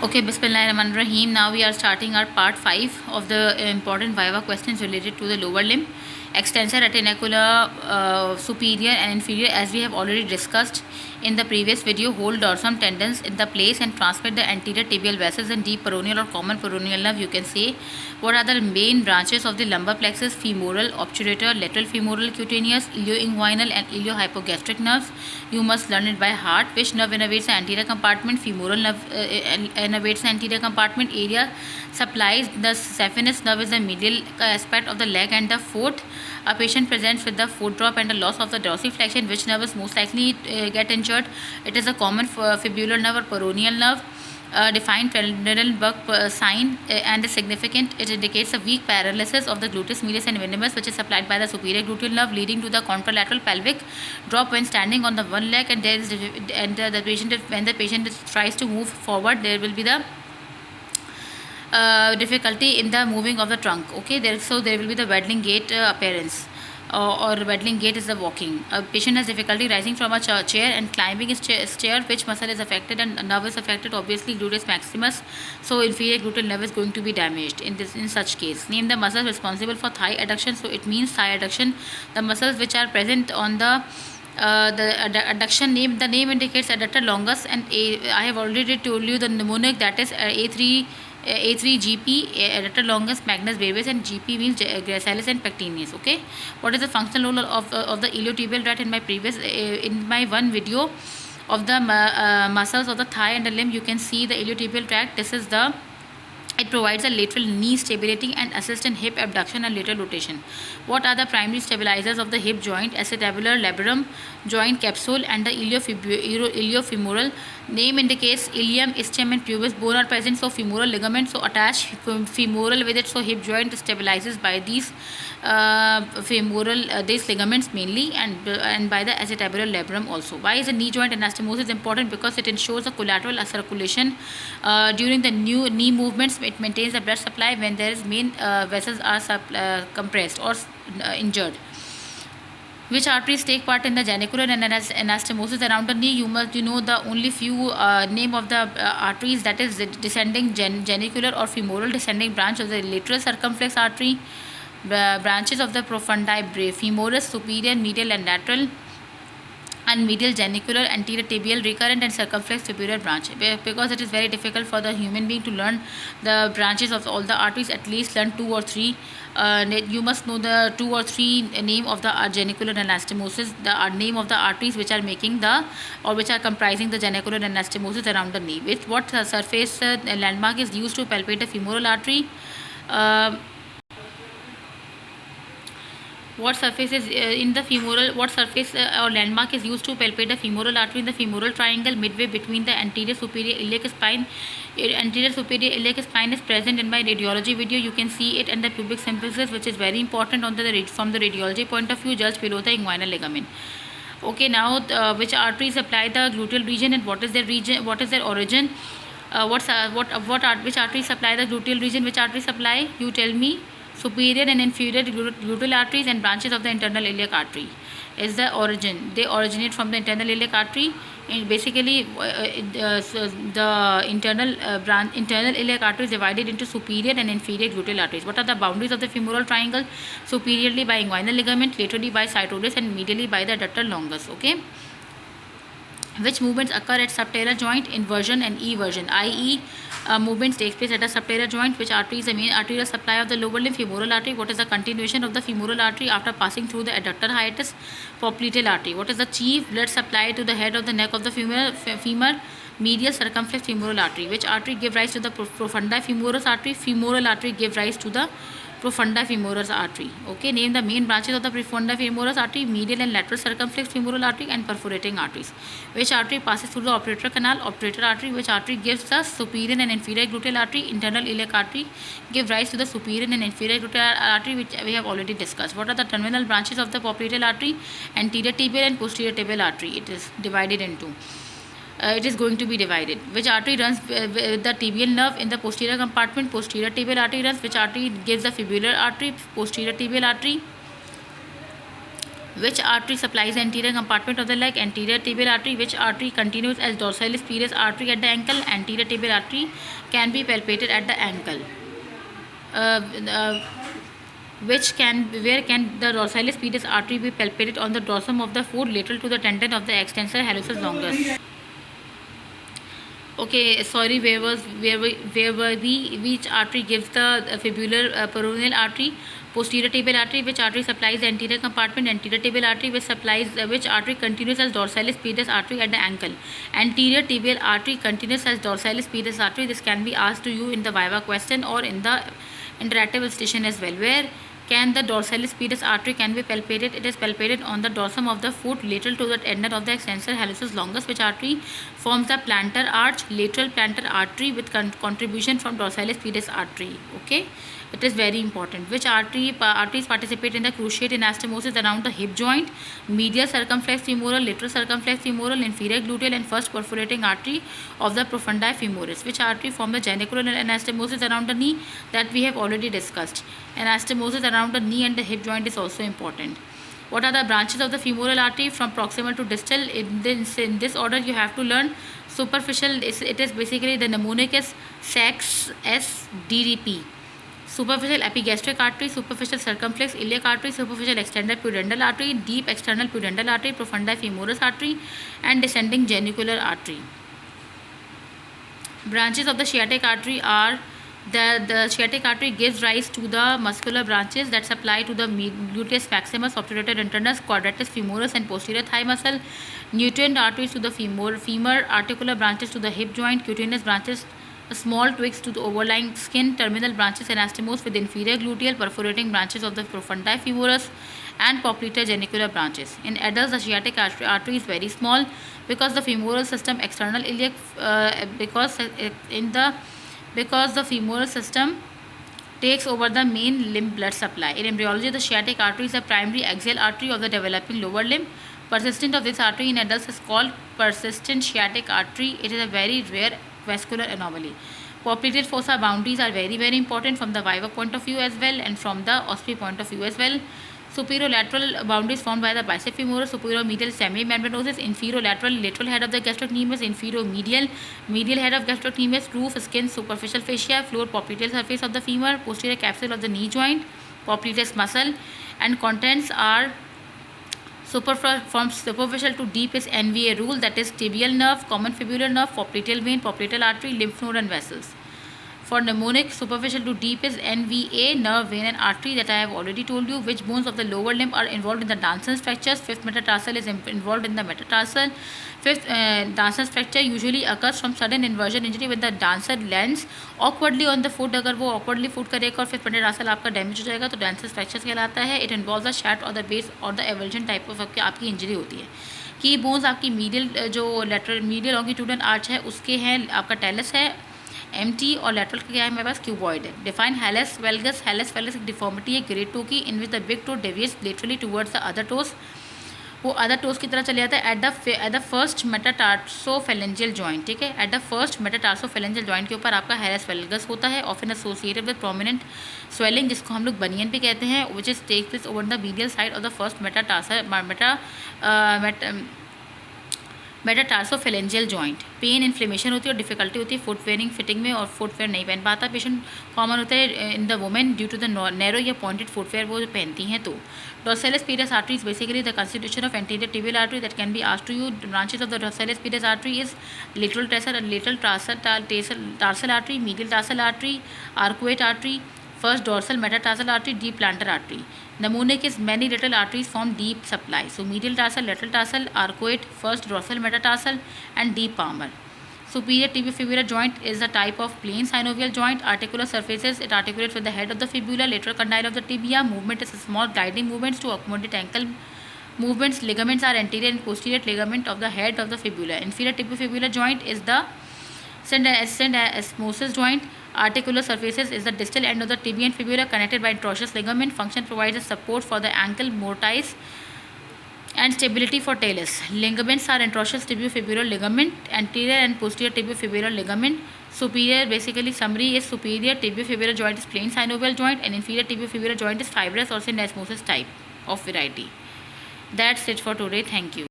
Okay, Bismillahirrahmanirrahim. Now we are starting our part 5 of the important Viva questions related to the lower limb, extensor retinacular superior and inferior. As we have already discussed in the previous video, hold dorsum tendons in the place and transmit the anterior tibial vessels and deep peroneal or common peroneal nerve. You can say what are the main branches of the lumbar plexus: femoral, obturator, lateral femoral, cutaneous, ilioinguinal and iliohypogastric nerves. You must learn it by heart. Which nerve innervates the anterior compartment? Femoral nerve innervates the anterior compartment. Area supplies the saphenous nerve is the medial aspect of the leg and the foot. A patient presents with the foot drop and a loss of the dorsiflexion. Which nerve is most likely get injured? It is a common fibular nerve or peroneal nerve. Defined Trendelenburg sign and is significant. It indicates a weak paralysis of the gluteus medius and minimus, which is supplied by the superior gluteal nerve, leading to the contralateral pelvic drop when standing on the one leg. And there is the patient, when the patient tries to move forward, there will be the difficulty in the moving of the trunk. Okay, there will be the waddling gait appearance. Or waddling gait is the walking. A patient has difficulty rising from a chair and climbing his chair. Which muscle is affected and nerve is affected? Obviously, gluteus maximus. So inferior gluteal nerve is going to be damaged in such case. Name the muscles responsible for thigh adduction. So it means thigh adduction. The muscles which are present on the adduction name. The name indicates adductor longus, and I have already told you the mnemonic, that is A3GP, adductor longus, magnus brevis, and GP means gracilis and pectineus. Okay, what is the functional role of the iliotibial rat? In my previous in my one video of the muscles of the thigh and the limb, you can see the iliotibial tract. It provides a lateral knee stability and assists in hip abduction and lateral rotation. What are the primary stabilizers of the hip joint? Acetabular labrum, joint capsule, and the iliofemoral. Name indicates ilium, ischium, and pubis bone are present. So femoral ligament. So attach femoral with it. So hip joint stabilizes by these femoral these ligaments mainly, and by the acetabular labrum also. Why is the knee joint anastomosis important? Because it ensures a collateral circulation during the new knee movements. It maintains the blood supply when there is main vessels are compressed or injured. Which arteries take part in the genicular and anastomosis around the knee? You know the only few name of the arteries, that is the descending genicular or femoral descending branch of the lateral circumflex artery, branches of the profundi femoris, superior, medial and lateral, and medial genicular, anterior tibial, recurrent and circumflex superior branch. Because it is very difficult for the human being to learn the branches of all the arteries, at least learn 2 or 3. You must know the 2 or 3 name of the genicular anastomosis, the name of the arteries which are making the, or which are comprising the genicular anastomosis around the knee. What surface landmark is used to palpate the femoral artery? What surface is in the femoral? What surface or landmark is used to palpate the femoral artery? In the femoral triangle, midway between the anterior superior iliac spine. Anterior superior iliac spine is present in my radiology video. You can see it, and the pubic symphysis, which is very important on the from the radiology point of view, just below the inguinal ligament. Okay, now which arteries supply the gluteal region, and what is their region? What is their origin? Which arteries supply the gluteal region? Which arteries supply? You tell me. Superior and inferior gluteal arteries and branches of the internal iliac artery is the origin. They originate from the internal iliac artery, and basically the internal iliac artery is divided into superior and inferior gluteal arteries. What are the boundaries of the femoral triangle? Superiorly by inguinal ligament, laterally by cytodus, and medially by the adductor longus. Okay. Which movements occur at subtalar joint? Inversion and eversion, i.e. movements takes place at a subtalar joint. Which artery is the main arterial supply of the lower limb? Femoral artery. What is the continuation of the femoral artery after passing through the adductor hiatus? Popliteal artery. What is the chief blood supply to the head of the neck of the femur? Medial circumflex femoral artery. Which artery give rise to the profunda femoris artery? Femoral artery give rise to the profunda femoris artery. Okay, name the main branches of the profunda femoris artery: medial and lateral circumflex femoral artery, and perforating arteries. Which artery passes through the obturator canal? Obturator artery. Which artery gives the superior and inferior gluteal artery? Internal iliac artery give rise to the superior and inferior gluteal artery, which we have already discussed. What are the terminal branches of the popliteal artery? Anterior tibial and posterior tibial artery. It is divided into. It is going to be divided. Which artery runs with the tibial nerve in the posterior compartment? Posterior tibial artery runs. Which artery gives the fibular artery? Posterior tibial artery. Which artery supplies the anterior compartment of the leg? Anterior tibial artery. Which artery continues as dorsalis pedis artery at the ankle? Anterior tibial artery can be palpated at the ankle. Uh, uh, where can the dorsalis pedis artery be palpated? On the dorsum of the foot, lateral to the tendon of the extensor hallucis longus. Okay, sorry, where were we? Which artery gives the fibular peroneal artery? Posterior tibial artery. Which artery supplies the anterior compartment? Anterior tibial artery. Which supplies which artery continues as dorsalis pedis artery at the ankle? Anterior tibial artery continues as dorsalis pedis artery. This can be asked to you in the Viva question or in the interactive station as well. Where can the dorsalis pedis artery can be palpated? It is palpated on the dorsum of the foot, lateral to the tendon of the extensor hallucis longus. Which artery forms the plantar arch? Lateral plantar artery with contribution from dorsalis pedis artery. Okay, it is very important. Which arteries participate in the cruciate anastomosis around the hip joint? Medial circumflex femoral, lateral circumflex femoral, inferior gluteal, and first perforating artery of the profundi femoris. Which artery form the genicular anastomosis around the knee? That we have already discussed. Anastomosis around the knee and the hip joint is also important. What are the branches of the femoral artery from proximal to distal? In this order you have to learn. Superficial, it is basically the mnemonic is SACS SDDP. Superficial epigastric artery, superficial circumflex iliac artery, superficial extended pudendal artery, deep external pudendal artery, profundi femoris artery, and descending genicular artery. Branches of the sciatic artery are the sciatic artery gives rise to the muscular branches that supply to the gluteus maximus, obturator internus, quadratus femoris, and posterior thigh muscle. Nutrient arteries to the femur, articular branches to the hip joint, cutaneous branches, small twigs to the overlying skin, terminal branches anastomose with inferior gluteal, perforating branches of the profundi femoris, and popliteal genicular branches. In adults, the sciatic artery is very small because the femoral system external iliac because the femoral system takes over the main limb blood supply. In embryology, the sciatic artery is the primary axial artery of the developing lower limb. Persistence of this artery in adults is called persistent sciatic artery. It is a very rare vascular anomaly. Popliteal fossa boundaries are very important from the Viva point of view as well and from the OSPE point of view as well. Superolateral boundaries formed by the bicep femoris, superior-medial semi-membranosus, inferior-lateral head of the gastrocnemius, inferior-medial head of gastrocnemius, roof, skin, superficial fascia, floor, popliteal surface of the femur, posterior capsule of the knee joint, popliteus muscle, and contents are from superficial to deep is NVA rule, that is tibial nerve, common fibular nerve, popliteal vein, popliteal artery, lymph node, and vessels. For mnemonic, superficial to deep is NVA, nerve, vein, and artery, that I have already told you. Which bones of the lower limb are involved in the Danson's fractures? Fifth metatarsal is involved in the metatarsal. Fifth, Danson's fracture usually occurs from sudden inversion injury when the dancer lands awkwardly on the foot. अगर वो awkwardly foot करेगा और fifth metatarsal आपका damage हो जाएगा तो Danson's fracture कहलाता है. It involves the shaft or the base or the avulsion type of आपकी इंजरी होती है. की बोन्स आपकी मीडियल जो लेटरल मीडियल लॉन्गिट्यूडनल आर्च है उसके हैं, आपका टेलस है एमटी और लेटरल क्या है मेरे पास क्यूबॉइड है. डिफाइन हेलस वेल्गस एक डिफॉर्मिटी है ग्रेड 2 की in which the big toe deviates laterally towards the other toes. वो अदर टोस की तरह चले जाता है at the first metatarsophalangeal joint. ठीक है, at the first metatarsophalangeal joint के ऊपर आपका हेलस वेल्गस होता है often associated with prominent swelling जिसको हम लोग बनियन भी कहते हैं which is take place over the medial side of the first metatarsophalangeal joint. Pain inflammation होती है और डिफिकल्टी होती है फुटवेयरिंग फिटिंग में और फुटवेयर नहीं पहन पाता पेशेंट. कॉमन होता है in the women due to the narrow या पॉइंटेड फुटवेयर वो पहनती हैं. तो dorsalis pedis artery is basically the constitution of anterior tibial artery that can be asked to you. Branches of the dorsalis pedis artery is lateral tarsal artery, medial tarsal artery, arcuate artery, first dorsal metatarsal artery, deep plantar artery. Mnemonic is many lateral arteries form deep supply. So medial tarsal, lateral tarsal, arcuate, first dorsal metatarsal, and deep palmar. Superior tibiofibular joint is a type of plain synovial joint. Articular surfaces, it articulates with the head of the fibula, lateral condyle of the tibia. Movement is small gliding movements to accommodate ankle movements. Ligaments are anterior and posterior ligament of the head of the fibula. Inferior tibiofibular joint is the syndesmosis joint. Articular surfaces is the distal end of the tibia and fibula connected by atrocious ligament. Function provides a support for the ankle, mortise, and stability for talus. Ligaments are atrocious tibiofibular ligament, anterior and posterior tibiofibular ligament. Superior, basically summary is superior tibiofibular joint is plain synovial joint and inferior tibiofibular joint is fibrous or syndesmosis type of variety. That's it for today. Thank you.